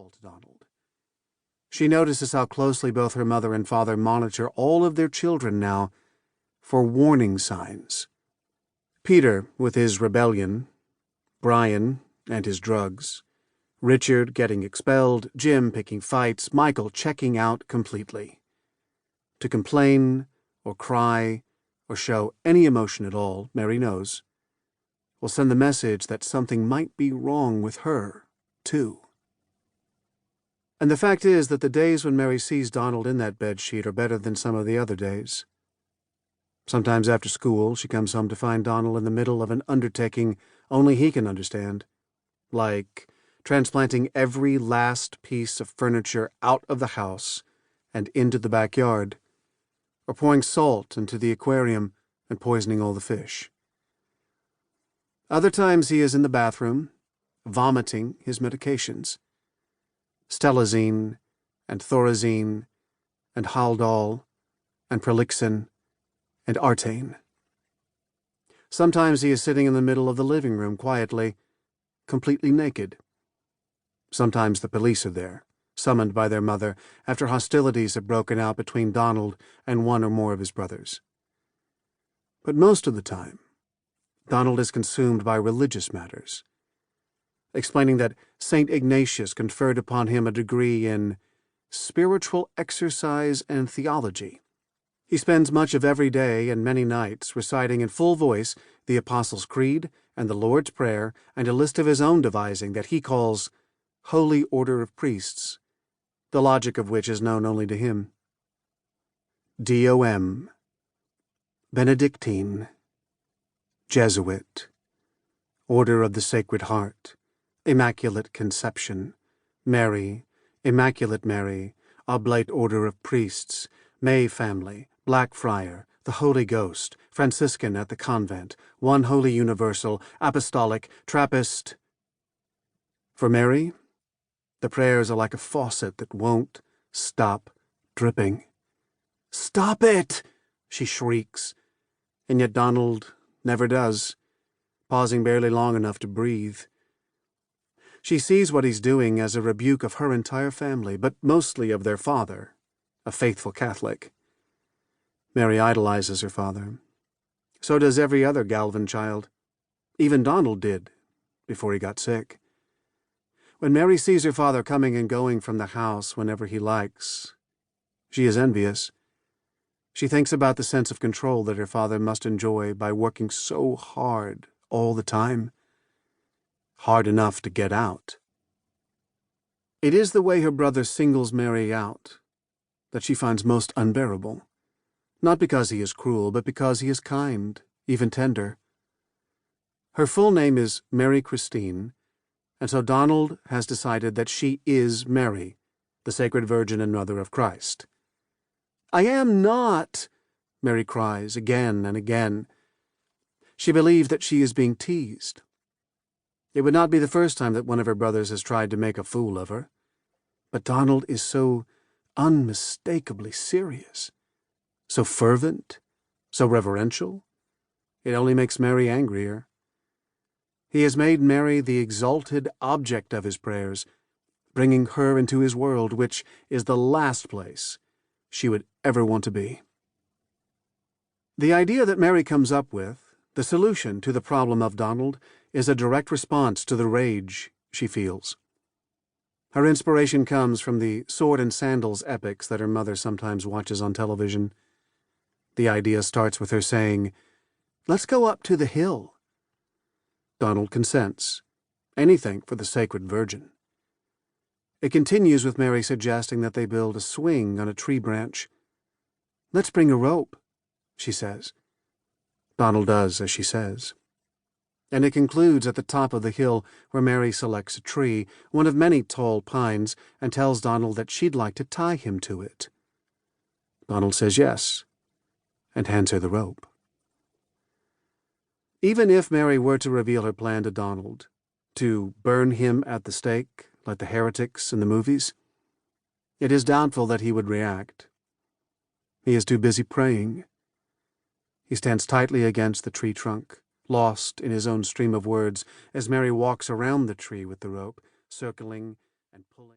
unusual to Donald. She notices how closely both her mother and father monitor all of their children now for warning signs. Peter with his rebellion, Brian and his drugs, Richard getting expelled, Jim picking fights, Michael checking out completely. To complain or cry or show any emotion at all, Mary knows, will send the message that something might be wrong with her, too. And the fact is that the days when Mary sees Donald in that bedsheet are better than some of the other days. Sometimes after school, she comes home to find Donald in the middle of an undertaking only he can understand, like transplanting every last piece of furniture out of the house and into the backyard, or pouring salt into the aquarium and poisoning all the fish. Other times he is in the bathroom, vomiting his medications. Stelazine, and Thorazine, and Haldol, and Prolixin, and Artane. Sometimes he is sitting in the middle of the living room quietly, completely naked. Sometimes the police are there, summoned by their mother after hostilities have broken out between Donald and one or more of his brothers. But most of the time, Donald is consumed by religious matters, explaining that St. Ignatius conferred upon him a degree in spiritual exercise and theology. He spends much of every day and many nights reciting in full voice the Apostles' Creed and the Lord's Prayer and a list of his own devising that he calls Holy Order of Priests, the logic of which is known only to him. DOM, Benedictine, Jesuit, Order of the Sacred Heart, Immaculate Conception, Mary, Immaculate Mary, Oblate Order of Priests, May Family, Black Friar, the Holy Ghost, Franciscan at the Convent, One Holy Universal, Apostolic, Trappist. For Mary, the prayers are like a faucet that won't stop dripping. "Stop it!" she shrieks, and yet Donald never does, pausing barely long enough to breathe. She sees what he's doing as a rebuke of her entire family, but mostly of their father, a faithful Catholic. Mary idolizes her father. So does every other Galvin child. Even Donald did, before he got sick. When Mary sees her father coming and going from the house whenever he likes, she is envious. She thinks about the sense of control that her father must enjoy by working so hard all the time. Hard enough to get out. It is the way her brother singles Mary out that she finds most unbearable. Not because he is cruel, but because he is kind, even tender. Her full name is Mary Christine, and so Donald has decided that she is Mary, the Sacred Virgin and Mother of Christ. "I am not," Mary cries again and again. She believes that she is being teased. It would not be the first time that one of her brothers has tried to make a fool of her. But Donald is so unmistakably serious, so fervent, so reverential. It only makes Mary angrier. He has made Mary the exalted object of his prayers, bringing her into his world, which is the last place she would ever want to be. The idea that Mary comes up with, the solution to the problem of Donald, is a direct response to the rage she feels. Her inspiration comes from the sword and sandals epics that her mother sometimes watches on television. The idea starts with her saying, "Let's go up to the hill." Donald consents. Anything for the Sacred Virgin. It continues with Mary suggesting that they build a swing on a tree branch. "Let's bring a rope," she says. Donald does as she says. And it concludes at the top of the hill where Mary selects a tree, one of many tall pines, and tells Donald that she'd like to tie him to it. Donald says yes, and hands her the rope. Even if Mary were to reveal her plan to Donald, to burn him at the stake, like the heretics in the movies, it is doubtful that he would react. He is too busy praying. He stands tightly against the tree trunk, lost in his own stream of words, as Mary walks around the tree with the rope, circling and pulling.